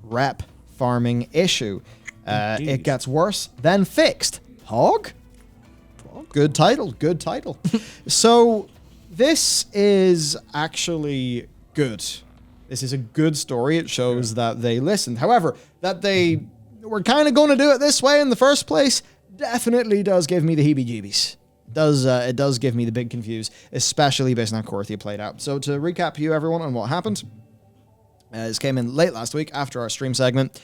rep farming issue. It gets worse, then fixed. Hog? Good title, good title. So this is actually good. This is a good story. It shows that they listened. However, that they were kind of going to do it this way in the first place definitely does give me the heebie-jeebies. It does give me the big confuse, especially based on how Korthia played out. So to recap you, everyone, on what happened. This came in late last week after our stream segment.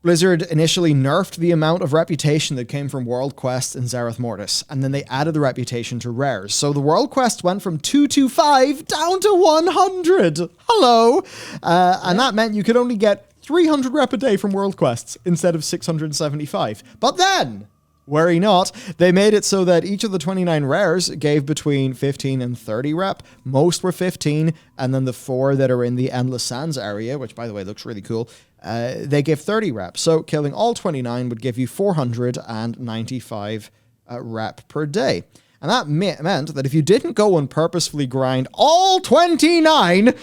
Blizzard initially nerfed the amount of reputation that came from World Quests and Zereth Mortis, and then they added the reputation to rares. So the World Quest went from 225 down to 100. Hello! And that meant you could only get 300 rep a day from World Quests instead of 675. But then, worry not, they made it so that each of the 29 rares gave between 15 and 30 rep. Most were 15, and then the 4 that are in the Endless Sands area, which by the way looks really cool, they give 30 reps. So killing all 29 would give you 495 rep per day. And that meant that if you didn't go and purposefully grind all 29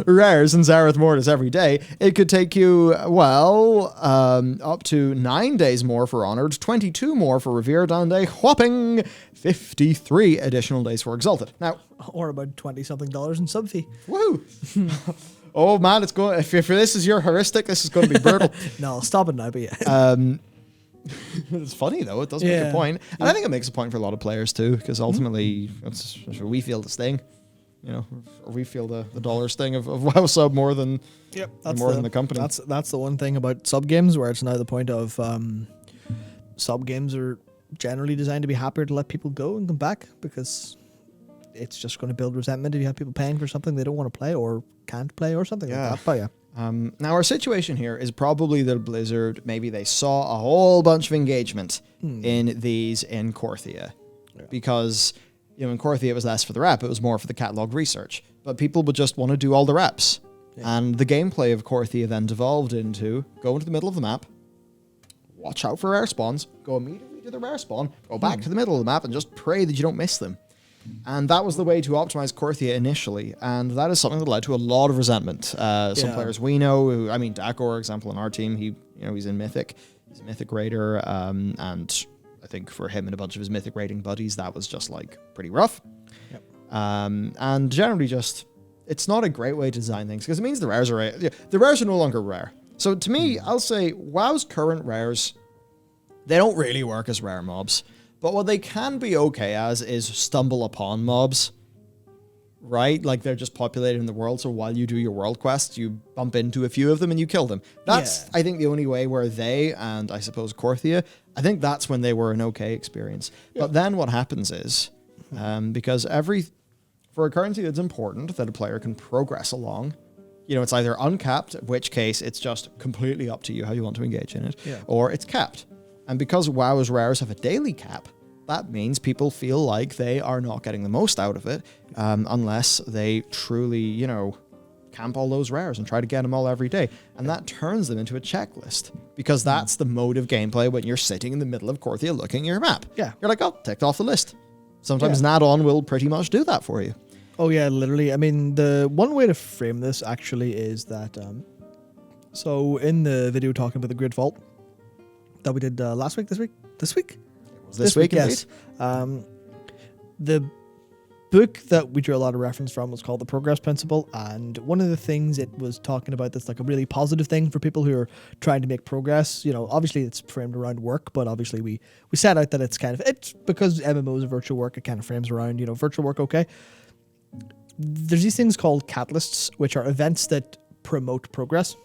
rares in Zereth Mortis every day, it could take you, well, up to 9 days more for Honored, 22 more for Revered, and a whopping 53 additional days for Exalted. Now, or about $20-something in sub fee. Woo! Oh man, it's going. If this is your heuristic, this is going to be brutal. No, stop it now. But yeah, it's funny though. It does make a point, and I think it makes a point for a lot of players too, because ultimately, we feel the sting. You know, or we feel the dollar sting of WoW sub more than than the company. That's the one thing about sub games where it's now the point of sub games are generally designed to be happier to let people go and come back, because it's just going to build resentment if you have people paying for something they don't want to play or can't play or something like that. But yeah. Now our situation here is probably that Blizzard, maybe they saw a whole bunch of engagement in these in Korthia. Yeah. Because, you know, in Korthia it was less for the rep, it was more for the catalog research. But people would just want to do all the reps. Yeah. And the gameplay of Korthia then devolved into go into the middle of the map, watch out for rare spawns, go immediately to the rare spawn, go back to the middle of the map and just pray that you don't miss them. And that was the way to optimize Korthia initially, and that is something that led to a lot of resentment. Some players we know, Dakor, example, on our team, he's in Mythic. He's a Mythic raider, and I think for him and a bunch of his Mythic raiding buddies, that was just like pretty rough. Yep. And generally just, it's not a great way to design things, because it means the rares are no longer rare. So to me, I'll say WoW's current rares, they don't really work as rare mobs. But what they can be okay as is stumble upon mobs, right? Like they're just populated in the world, so while you do your world quests, you bump into a few of them and you kill them. That's, I think, the only way where they, and I suppose Korthia, I think that's when they were an okay experience. Yeah. But then what happens is, because for a currency that's important that a player can progress along, you know, it's either uncapped, in which case it's just completely up to you how you want to engage in it, or it's capped. And because WoW's rares have a daily cap, that means people feel like they are not getting the most out of it unless they truly, camp all those rares and try to get them all every day. And that turns them into a checklist, because that's the mode of gameplay when you're sitting in the middle of Korthia looking at your map. Yeah. You're like, oh, ticked off the list. Sometimes an add-on will pretty much do that for you. Oh, yeah, literally. I mean, the one way to frame this actually is that, so in the video talking about the grid vault, that we did last week, this week? It was this week, yes. The book that we drew a lot of reference from was called The Progress Principle, and one of the things it was talking about that's like a really positive thing for people who are trying to make progress. You know, obviously it's framed around work, but obviously we set out that it's because MMOs are virtual work, it kind of frames around, virtual work, okay. There's these things called catalysts, which are events that promote progress.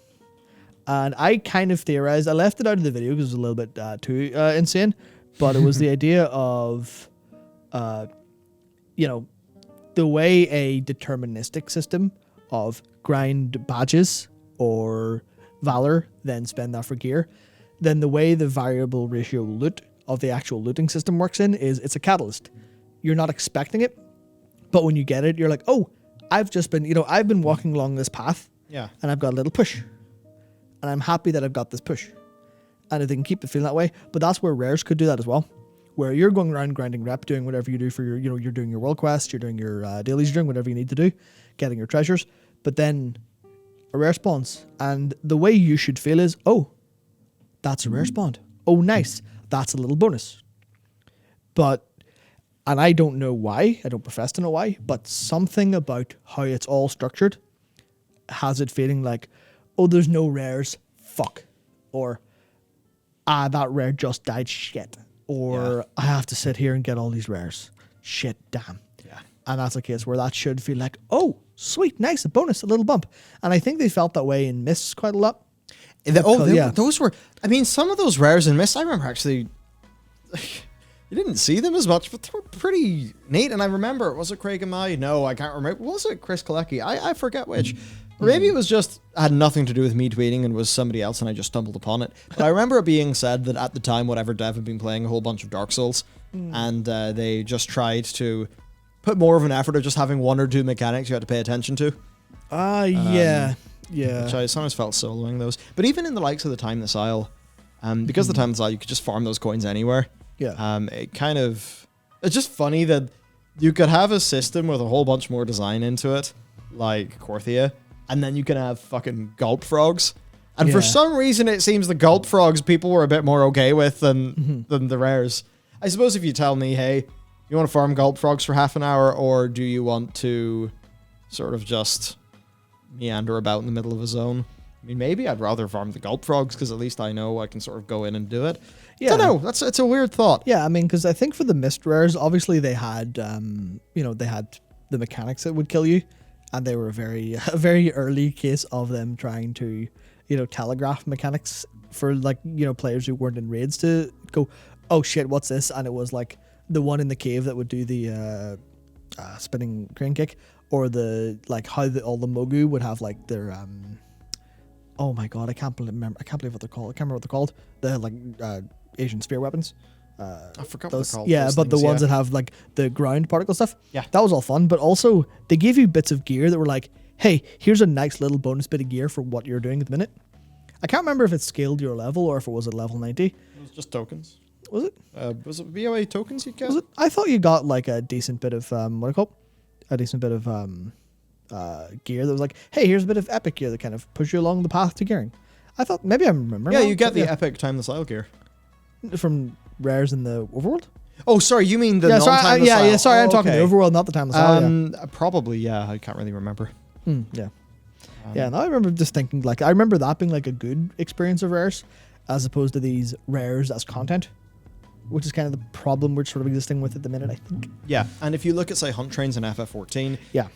And I kind of theorized, I left it out of the video because it was a little bit too insane, but it was the idea of, the way a deterministic system of grind badges or valor, then spend that for gear, then the way the variable ratio loot of the actual looting system works it's a catalyst. You're not expecting it, but when you get it, you're like, oh, I've been walking along this path, and I've got a little push. And I'm happy that I've got this push. And if they can keep it feeling that way, but that's where rares could do that as well. Where you're going around grinding rep, doing whatever you do for your, you're doing your world quest, you're doing your dailies, you're doing whatever you need to do, getting your treasures. But then a rare spawns. And the way you should feel is, oh, that's a rare spawn. Oh, nice. That's a little bonus. But, and I don't know why, I don't profess to know why, but something about how it's all structured has it feeling like, oh, there's no rares, fuck. Or, that rare just died, shit. Or, I have to sit here and get all these rares. Shit, damn. Yeah. And that's a case where that should feel like, oh, sweet, nice, a bonus, a little bump. And I think they felt that way in Mists quite a lot. Those were, I mean, some of those rares in Mists, I remember actually, you didn't see them as much, but they were pretty neat. And I remember, was it Craig and Mai? No, I can't remember. Was it Chris Kalecki? I forget which. Or maybe it was just, had nothing to do with me tweeting and was somebody else and I just stumbled upon it. But I remember it being said that at the time, whatever dev had been playing a whole bunch of Dark Souls, and they just tried to put more of an effort of just having one or two mechanics you had to pay attention to. Yeah. Which I sometimes felt soloing those. But even in the likes of the Timeless Isle, because the Timeless Isle, you could just farm those coins anywhere. Yeah. It's just funny that you could have a system with a whole bunch more design into it, like Korthia, and then you can have fucking gulp frogs. And for some reason, it seems the gulp frogs people were a bit more okay with than the rares. I suppose if you tell me, hey, you want to farm gulp frogs for half an hour, or do you want to sort of just meander about in the middle of a zone? I mean, maybe I'd rather farm the gulp frogs because at least I know I can sort of go in and do it. Yeah, I don't know. It's a weird thought. Yeah, I mean, because I think for the Mist rares, obviously they had, they had the mechanics that would kill you, and they were a very early case of them trying to, telegraph mechanics for players who weren't in raids to go, oh shit, what's this? And it was like the one in the cave that would do the spinning crane kick, or the how all the Mogu would have their oh my god, I can't believe what they're called. I can't remember what they're called. The Asian spear weapons. I forgot what they're called. Yeah, but the ones that have the ground particle stuff. Yeah, that was all fun. But also they gave you bits of gear that were like, hey, here's a nice little bonus bit of gear for what you're doing at the minute. I can't remember if it scaled your level or if it was at level 90. It was just tokens. Was it? Was it BOA tokens you get? Was it? I thought you got a decent bit of a decent bit of gear that was like, hey, here's a bit of epic gear that kind of push you along the path to gearing. I thought maybe I remember. Yeah, you get the epic Timeless Isle gear from rares in the overworld. Oh, sorry, you mean the non-Timeless Isle? Sorry, I'm talking the overworld, not the Timeless Isle. Probably, yeah. I can't really remember. Yeah. No, I remember just thinking I remember that being a good experience of rares, as opposed to these rares as content, which is kind of the problem we're sort of existing with at the minute, I think. Yeah, and if you look at, say, Hunt Trains and FF14, yeah,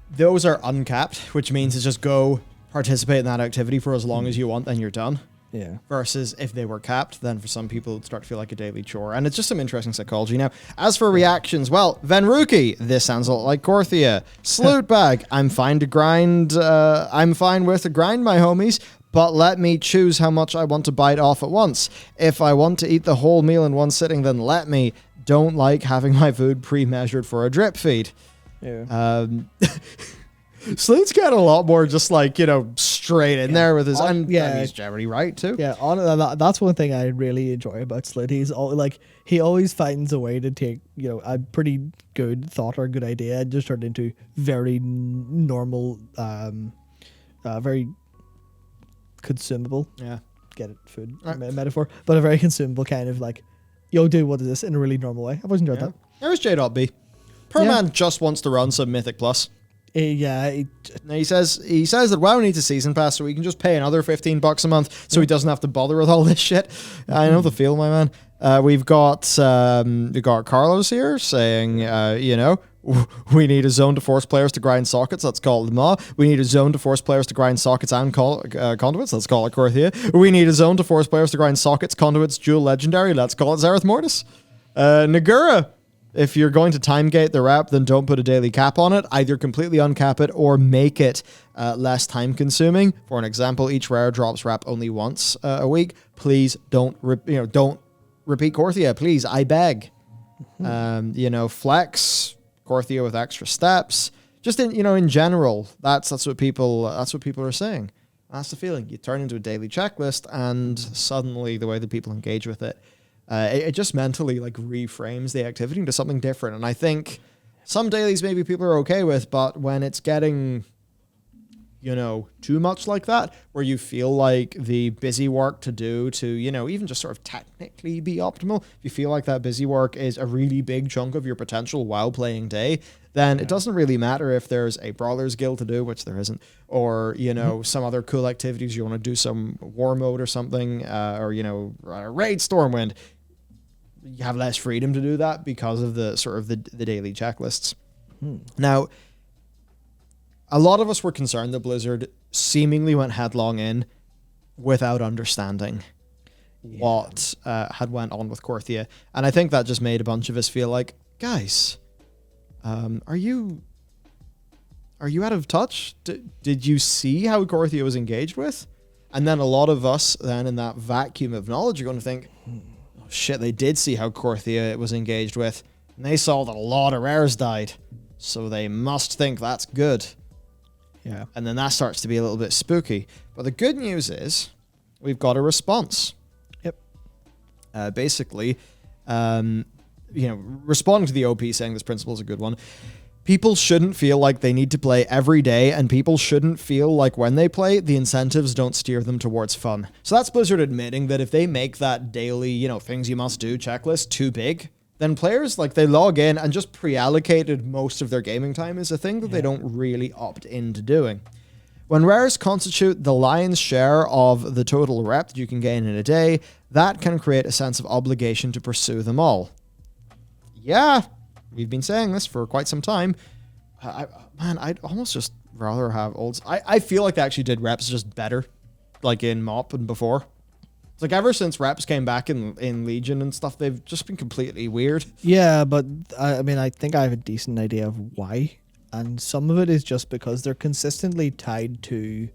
those are uncapped, which means it's just go participate in that activity for as long as you want, then you're done. Yeah. Versus if they were capped, then for some people it'd start to feel like a daily chore. And it's just some interesting psychology. Now, as for reactions, well, Venruki, this sounds a lot like Korthia. Slutebag, I'm fine to grind, I'm fine with the grind, my homies, but let me choose how much I want to bite off at once. If I want to eat the whole meal in one sitting, then let me. Don't like having my food pre-measured for a drip feed. Yeah. Slute's got a lot more just straight in there with his, and he's generally right too. Yeah, that's one thing I really enjoy about Slute. He's he always finds a way to take a pretty good thought or a good idea and just turn it into very normal, very consumable. Yeah, get it, food metaphor, but a very consumable kind of yo, dude, what is this, in a really normal way. I've always enjoyed that. There's J.B. Perman just wants to run some Mythic Plus. Now he says that WoW needs a season pass, so he can just pay another $15 a month, so he doesn't have to bother with all this shit. I know the feel, my man. We've got Carlos here saying, we need a zone to force players to grind sockets. Let's call it Maw. We need a zone to force players to grind sockets and conduits. Let's call it Korthia. We need a zone to force players to grind sockets, conduits, dual legendary. Let's call it Zereth Mortis. Nagura. If you're going to time gate the rep, then don't put a daily cap on it. Either completely uncap it or make it less time consuming. For an example, each rare drops rep only once a week. Please don't repeat Korthia. Please, I beg. Flex Korthia with extra steps. Just in general, that's what people are saying. That's the feeling. You turn into a daily checklist, and suddenly the way that people engage with it. It just mentally reframes the activity into something different. And I think some dailies maybe people are okay with, but when it's getting too much like that, where you feel like the busy work to do to, even just sort of technically be optimal, if you feel like that busy work is a really big chunk of your potential while playing day, then it doesn't really matter if there's a Brawler's Guild to do, which there isn't, or, some other cool activities. You want to do some war mode or something, or, raid Stormwind. You have less freedom to do that because of the sort of the daily checklists. Now, a lot of us were concerned that Blizzard seemingly went headlong in without understanding what had went on with Korthia. And I think that just made a bunch of us feel like, guys, are you out of touch? Did you see how Korthia was engaged with? And then a lot of us then in that vacuum of knowledge are going to think, oh shit, they did see how Korthia was engaged with. And they saw that a lot of rares died. So they must think that's good. Yeah. And then that starts to be a little bit spooky. But the good news is we've got a response. Yep. Basically, responding to the OP saying this principle is a good one. People shouldn't feel like they need to play every day, and people shouldn't feel like when they play, the incentives don't steer them towards fun. So that's Blizzard admitting that if they make that daily, things you must do checklist too big, then players, they log in and just pre-allocated most of their gaming time is a thing that they don't really opt into doing. When rares constitute the lion's share of the total rep that you can gain in a day, that can create a sense of obligation to pursue them all. Yeah, we've been saying this for quite some time. I'd almost just rather have olds. I feel like they actually did reps just better, in MoP and before. Ever since reps came back in Legion and stuff, they've just been completely weird. Yeah, but I think I have a decent idea of why. And some of it is just because they're consistently tied to,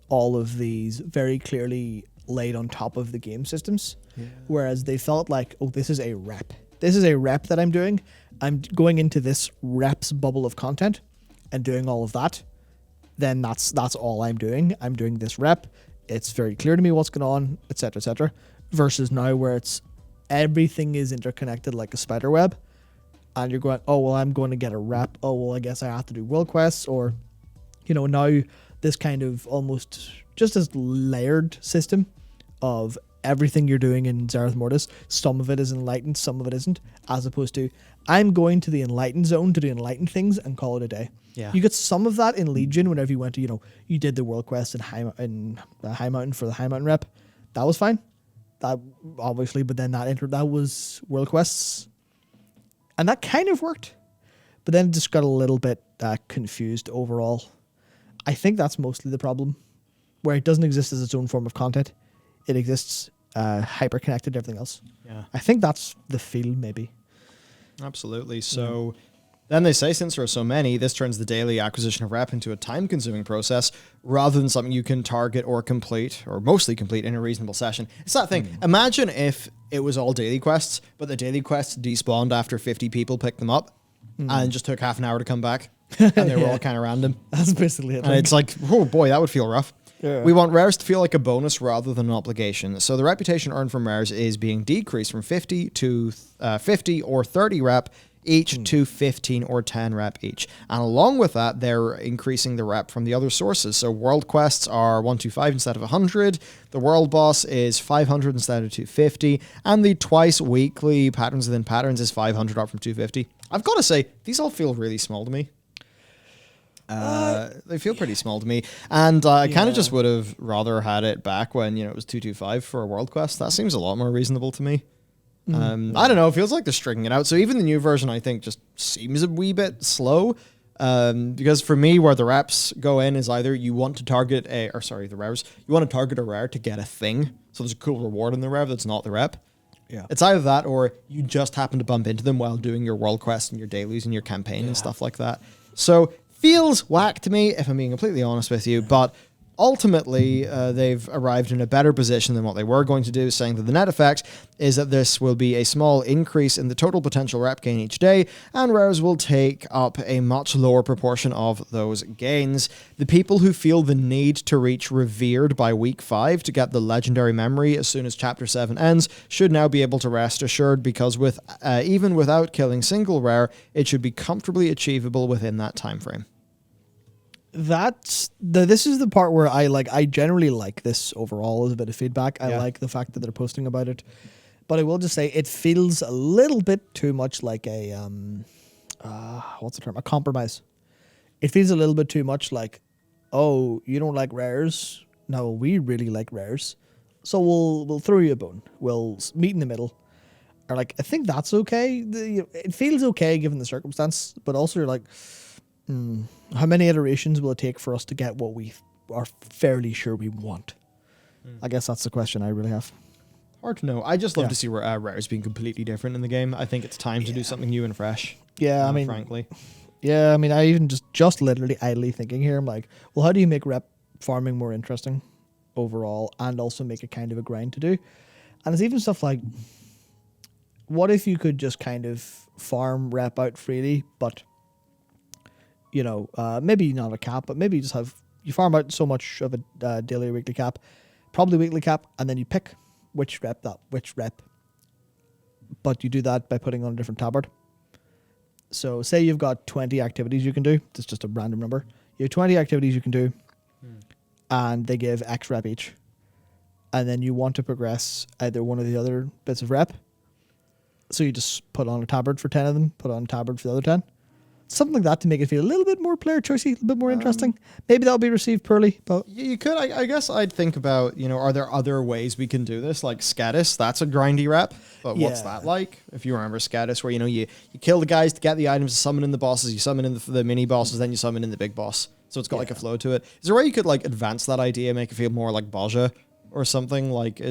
all of these very clearly laid on top of the game systems. Yeah. Whereas they felt like, oh, this is a rep. This is a rep that I'm doing. I'm going into this reps bubble of content and doing all of that. Then that's all I'm doing. I'm doing this rep. It's very clear to me what's going on, etc., etc. Versus now where it's everything is interconnected like a spider web, and you're going, oh well, I'm going to get a rep. Oh well, I guess I have to do world quests, or now this kind of almost just this layered system of everything you're doing in Zereth Mortis. Some of it is enlightened, some of it isn't. As opposed to, I'm going to the enlightened zone to do enlightened things and call it a day. Yeah. You get some of that in Legion whenever you went to, you did the world quest in High Mountain for the High Mountain rep. That was fine. That obviously, but then that was world quests. And that kind of worked. But then it just got a little bit confused overall. I think that's mostly the problem. Where it doesn't exist as its own form of content. It exists hyper connected to everything else. Yeah. I think that's the feel, maybe. Absolutely. So then they say, since there are so many, this turns the daily acquisition of rep into a time-consuming process rather than something you can target or complete, or mostly complete, in a reasonable session. It's that thing. Imagine if it was all daily quests, but the daily quests despawned after 50 people picked them up and just took half an hour to come back, and they were all kind of random. That's basically it. And it's like, oh boy, that would feel rough. Yeah. We want rares to feel like a bonus rather than an obligation. So the reputation earned from rares is being decreased from 50 to 50 or 30 rep each to 15 or 10 rep each. And along with that, they're increasing the rep from the other sources. So world quests are 125 instead of 100. The world boss is 500 instead of 250. And the twice weekly patterns within patterns is 500 up from 250. I've got to say, these all feel really small to me. They feel pretty small to me. And I kind of just would have rather had it back when, it was 225 for a world quest. That seems a lot more reasonable to me. I don't know. It feels like they're stringing it out. So even the new version, I think, just seems a wee bit slow. Because for me, where the reps go in is either you want to target the rares. You want to target a rare to get a thing. So there's a cool reward in the rare that's not the rep. Yeah. It's either that or you just happen to bump into them while doing your world quest and your dailies and your campaign and stuff like that. So feels whack to me, if I'm being completely honest with you, but ultimately they've arrived in a better position than what they were going to do, saying that the net effect is that this will be a small increase in the total potential rep gain each day, and rares will take up a much lower proportion of those gains. The people who feel the need to reach revered by week 5 to get the legendary memory as soon as chapter 7 ends should now be able to rest assured, because even without killing single rare, it should be comfortably achievable within that time frame. This is the part where I generally like this overall as a bit of feedback. I like the fact that they're posting about it. But I will just say it feels a little bit too much like a what's the term? A compromise. It feels a little bit too much like, oh, you don't like rares? No, we really like rares. So we'll throw you a bone. We'll meet in the middle. Or like, I think that's okay. It feels okay given the circumstance, but also you're like, how many iterations will it take for us to get what we are fairly sure we want? I guess that's the question I really have. Hard to know. I just love to see rares being completely different in the game. I think it's time to do something new and fresh. Yeah, I mean, frankly. Yeah, I mean, I even just literally idly thinking here, I'm like, well, how do you make rep farming more interesting overall and also make it kind of a grind to do? And it's even stuff like, what if you could just kind of farm rep out freely, but, you know, maybe not a cap, but maybe you farm out so much of a daily or weekly cap, probably weekly cap, and then you pick which rep, but you do that by putting on a different tabard. So say you've got 20 activities you can do. That's just a random number. You have 20 activities you can do, and they give X rep each. And then you want to progress either one of the other bits of rep. So you just put on a tabard for 10 of them, put on a tabard for the other 10. Something like that to make it feel a little bit more player choicey, a little bit more interesting. Maybe that'll be received poorly, but you could. I guess I'd think about, you know, are there other ways we can do this? Like Scatus, that's a grindy rep, but what's that like? If you remember Scatus, where you kill the guys to get the items, summon in the bosses, you summon in the mini bosses, then you summon in the big boss. So it's got like a flow to it. Is there a way you could like advance that idea, make it feel more like Baja or something? Like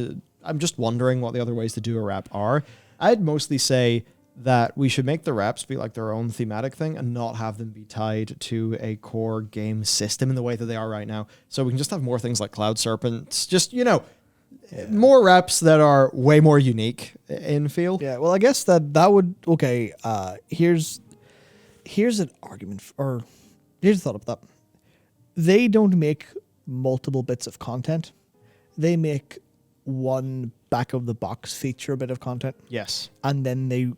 I'm just wondering what the other ways to do a rep are. I'd mostly say that we should make the reps be like their own thematic thing and not have them be tied to a core game system in the way that they are right now. So we can just have more things like Cloud Serpents, just, more reps that are way more unique in feel. Yeah, well, I guess that would, okay, here's an argument, or here's a thought about that. They don't make multiple bits of content. They make one back-of-the-box feature bit of content. Yes. And then they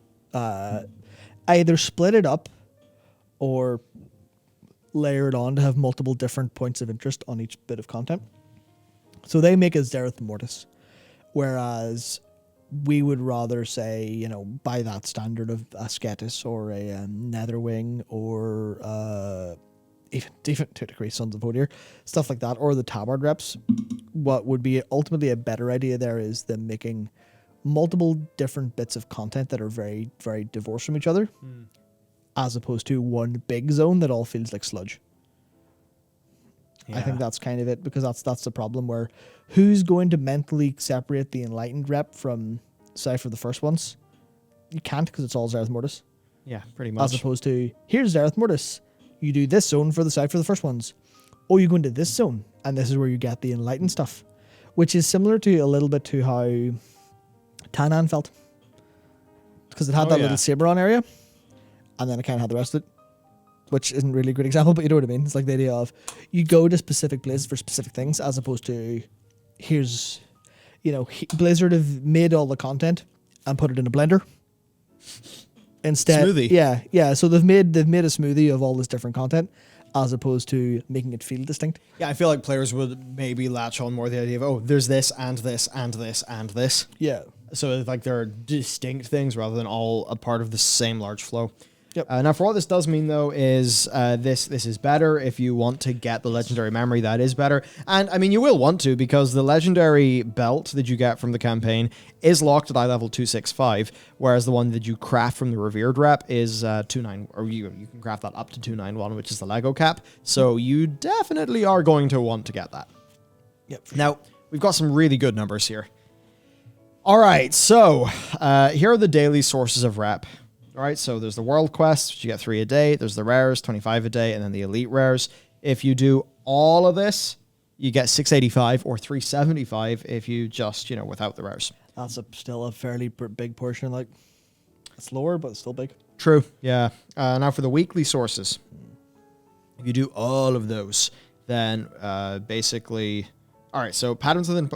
either split it up or layer it on to have multiple different points of interest on each bit of content. So they make a Zereth Mortis, whereas we would rather say, by that standard of a Sketis or a Netherwing or even to a degree Sons of Hodir, stuff like that, or the Tabard reps. What would be ultimately a better idea there is them making multiple different bits of content that are very, very divorced from each other, as opposed to one big zone that all feels like sludge. Yeah. I think that's kind of it, because that's the problem, where who's going to mentally separate the Enlightened rep from Cypher the first ones? You can't, because it's all Zereth Mortis. Yeah, pretty much. As opposed to, here's Zereth Mortis. You do this zone for the Cypher the first ones. Or you go into this zone, and this is where you get the Enlightened stuff, which is similar to a little bit to how Tanan felt, because it had that little Saberon area, and then it kind of had the rest of it, which isn't really a good example, but you know what I mean. It's like the idea of you go to specific places for specific things, as opposed to here's, Blizzard have made all the content and put it in a blender instead. Smoothie. Yeah. So they've made a smoothie of all this different content, as opposed to making it feel distinct. Yeah, I feel like players would maybe latch on more the idea of, there's this and this and this and this. Yeah. So like they're distinct things rather than all a part of the same large flow. Yep. Now, for what this does mean, though, is this is better if you want to get the legendary memory. That is better. And, I mean, you will want to, because the legendary belt that you get from the campaign is locked at eye level 265, whereas the one that you craft from the revered rep is 29, or you can craft that up to 291, which is the Lego cap. So you definitely are going to want to get that. Yep. Now, we've got some really good numbers here. All right, so here are the daily sources of rep. All right, so there's the world quests, which you get 3 a day. There's the rares, 25 a day, and then the elite rares. If you do all of this, you get 685 or 375 if you just, without the rares. That's still a fairly big portion. Like, it's lower, but it's still big. True, yeah. Now for the weekly sources, if you do all of those, then basically All right, so patterns within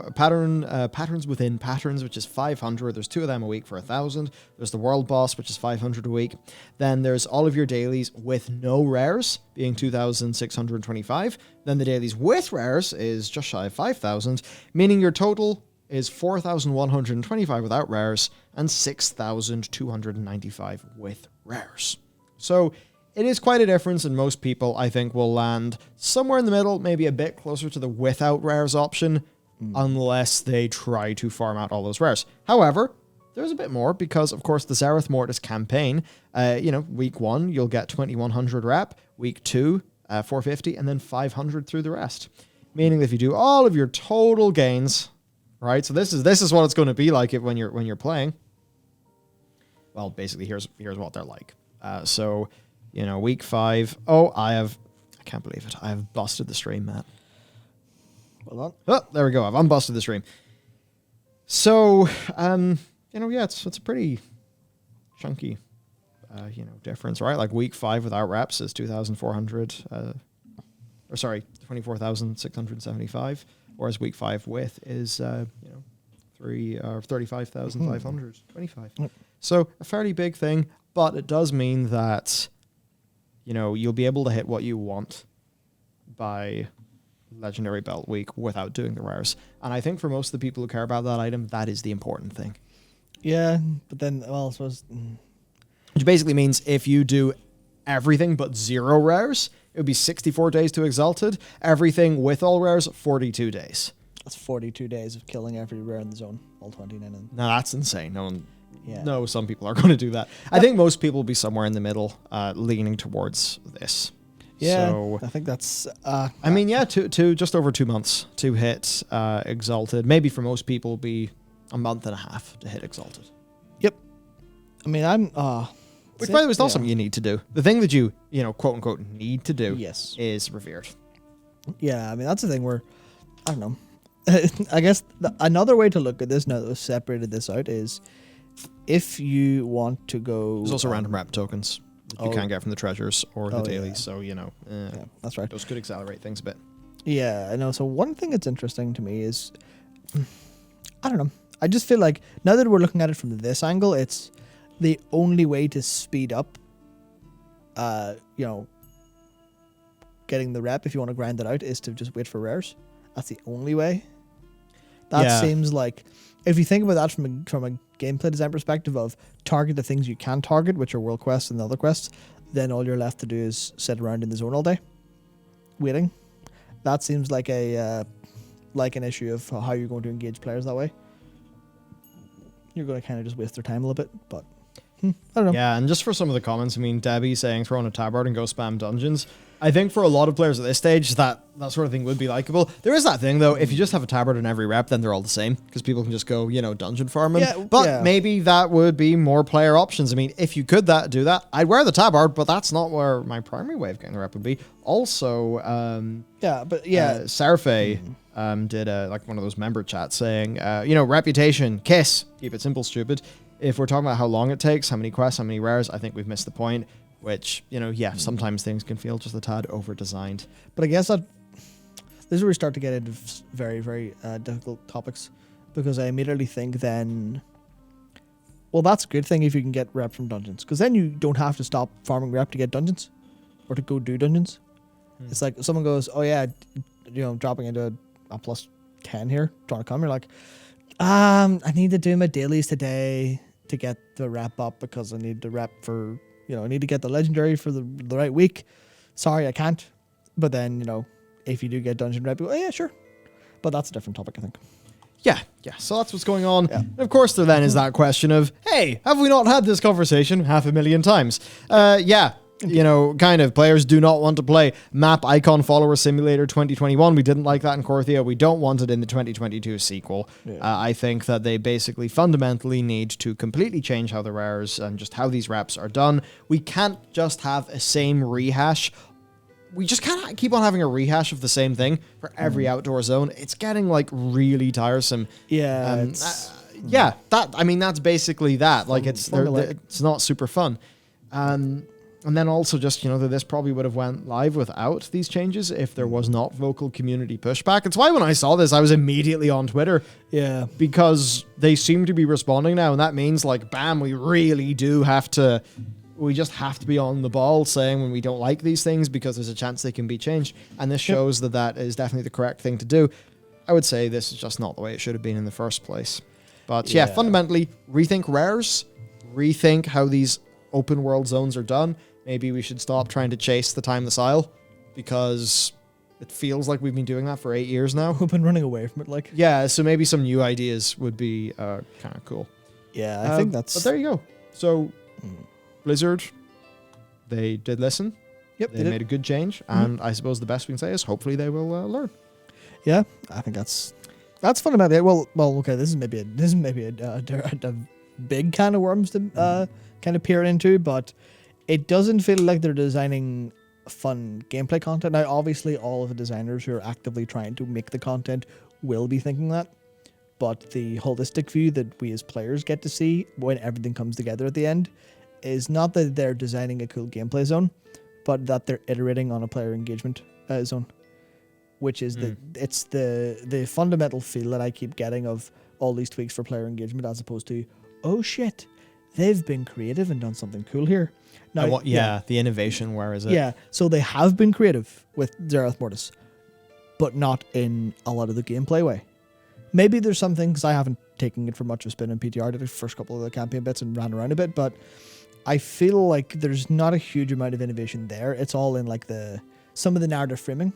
patterns, which is 500. There's 2 of them a week for 1,000. There's the world boss, which is 500 a week. Then there's all of your dailies with no rares, being 2,625. Then the dailies with rares is just shy of 5,000, meaning your total is 4,125 without rares and 6,295 with rares. So it is quite a difference, and most people, I think, will land somewhere in the middle, maybe a bit closer to the without rares option, unless they try to farm out all those rares. However, there's a bit more because, of course, the Zereth Mortis campaign, week 1, you'll get 2,100 rep, week 2, 450, and then 500 through the rest. Meaning that if you do all of your total gains, right, so this is what it's going to be like when you're playing. Well, basically, here's what they're like. Week 5. Oh, I can't believe it. I have busted the stream, Matt. Well done. Oh, there we go. I've unbusted the stream. So, it's a pretty chunky, difference, right? Like week 5 without reps is 2,400, 24,675, whereas week 5 with is, 35,525. Yep. So a fairly big thing, but it does mean that you'll be able to hit what you want by Legendary Belt Week without doing the rares. And I think for most of the people who care about that item, that is the important thing. Yeah, but then, well, I suppose... Which basically means if you do everything but 0 rares, it would be 64 days to Exalted. Everything with all rares, 42 days. That's 42 days of killing every rare in the zone, all 29. No, that's insane. Yeah. No, some people are going to do that. I think most people will be somewhere in the middle, leaning towards this. Yeah, so, I think that's... to just over 2 months to hit Exalted. Maybe for most people, it'll be a month and a half to hit Exalted. Yep. I mean, I'm... Which, by the way, is not something you need to do. The thing that you quote-unquote, need to do is Revered. Yeah, I mean, that's the thing where... I don't know. I guess another way to look at this, now that we've separated this out, is... If you want to go... There's also random rep tokens that you can get from the treasures or the dailies, yeah, that's right. Those could accelerate things a bit. Yeah, I know. So one thing that's interesting to me is... I don't know. I just feel like now that we're looking at it from this angle, it's the only way to speed up, getting the rep, if you want to grind it out, is to just wait for rares. That's the only way. That seems like... If you think about that from a gameplay design perspective of target the things you can target, which are world quests and the other quests, then all you're left to do is sit around in the zone all day, waiting. That seems like an issue of how you're going to engage players that way. You're going to kind of just waste their time a little bit, but I don't know. Yeah, and just for some of the comments, I mean, Debbie saying throw on a tabard and go spam dungeons. I think for a lot of players at this stage, that sort of thing would be likable. There is that thing, though. If you just have a tabard in every rep, then they're all the same, because people can just go, dungeon farming. But maybe that would be more player options. I mean, if you could do that, I'd wear the tabard, but that's not where my primary way of getting the rep would be. Also, Seraphe did one of those member chats saying, reputation, kiss, keep it simple, stupid. If we're talking about how long it takes, how many quests, how many rares, I think we've missed the point. Which, sometimes things can feel just a tad over-designed. But I guess this is where we start to get into very, very difficult topics. Because I immediately think then, well, that's a good thing if you can get rep from dungeons. Because then you don't have to stop farming rep to get dungeons. Or to go do dungeons. It's like, someone goes, oh yeah, dropping into a plus 10 here, trying to come. You're like, I need to do my dailies today to get the rep up because I need the rep for... I need to get the legendary for the right week. Sorry, I can't. But then, if you do get dungeon rep, you go, oh yeah, sure. But that's a different topic, I think. Yeah. So that's what's going on. Yeah. And of course, there then is that question of, hey, have we not had this conversation 500,000 times? Yeah. Kind of players do not want to play Map Icon Follower Simulator 2021. We didn't like that in Korthia. We don't want it in the 2022 sequel. Yeah. I think that they basically fundamentally need to completely change how the rares and just how these reps are done. We can't just have a same rehash. We just can't keep on having a rehash of the same thing for every outdoor zone. It's getting really tiresome. Yeah. That's basically that. It's not super fun. And then also just, that this probably would have went live without these changes if there was not vocal community pushback. It's why when I saw this, I was immediately on Twitter. Yeah. Because they seem to be responding now, and that means, like, bam, we just have to be on the ball saying when we don't like these things because there's a chance they can be changed. And this shows that is definitely the correct thing to do. I would say this is just not the way it should have been in the first place. But yeah, fundamentally, rethink rares, rethink how these open world zones are done. Maybe we should stop trying to chase the time this isle, because it feels like we've been doing that for 8 years now. We've been running away from it, like. Yeah, so maybe some new ideas would be kind of cool. Yeah, I think that's... But there you go. So, Blizzard, they did listen. Yep, they made a good change, and I suppose the best we can say is hopefully they will learn. Yeah, I think that's fundamentally it. Well, okay, this is maybe a big can of worms to kind of peer into, but it doesn't feel like they're designing fun gameplay content. Now, obviously, all of the designers who are actively trying to make the content will be thinking that, but the holistic view that we as players get to see when everything comes together at the end is not that they're designing a cool gameplay zone, but that they're iterating on a player engagement zone, which is it's the fundamental feel that I keep getting of all these tweaks for player engagement, as opposed to, oh shit, they've been creative and done something cool here. Now, the innovation, where is it? Yeah, so they have been creative with Zereth Mortis, but not in a lot of the gameplay way. Maybe there's something, because I haven't taken it for much of a spin in PTR, did the first couple of the campaign bits and ran around a bit, but I feel like there's not a huge amount of innovation there. It's all in like some of the narrative framing,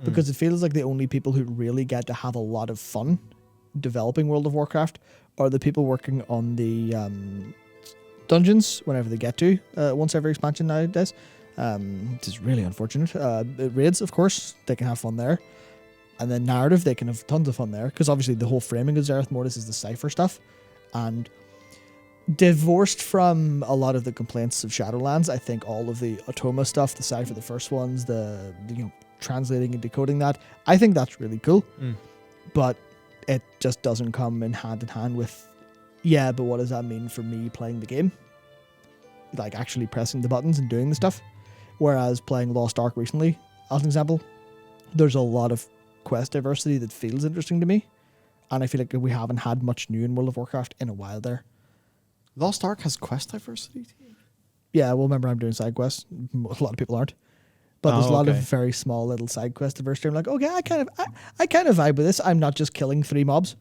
because it feels like the only people who really get to have a lot of fun developing World of Warcraft are the people working on the dungeons whenever they get to once every expansion nowadays. Which is really unfortunate. Raids, of course, they can have fun there. And then narrative, they can have tons of fun there, because obviously the whole framing of Zereth Mortis is the cipher stuff. And divorced from a lot of the complaints of Shadowlands, I think all of the Automa stuff, the cipher, the first ones, the translating and decoding that, I think that's really cool. But it just doesn't come in hand with, but what does that mean for me playing the game? Like actually pressing the buttons and doing the stuff. Whereas playing Lost Ark recently, as an example, there's a lot of quest diversity that feels interesting to me. And I feel like we haven't had much new in World of Warcraft in a while there. Lost Ark has quest diversity? Yeah, well, remember, I'm doing side quests. A lot of people aren't. But there's a lot of very small little side quest diversity. I'm like, okay, I kind of vibe with this. I'm not just killing 3 mobs.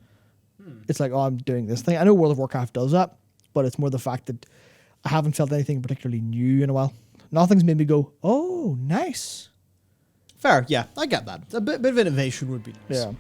It's like, I'm doing this thing. I know World of Warcraft does that, but it's more the fact that I haven't felt anything particularly new in a while. Nothing's made me go, oh, nice. Fair, yeah, I get that. A bit of innovation would be nice. Yeah.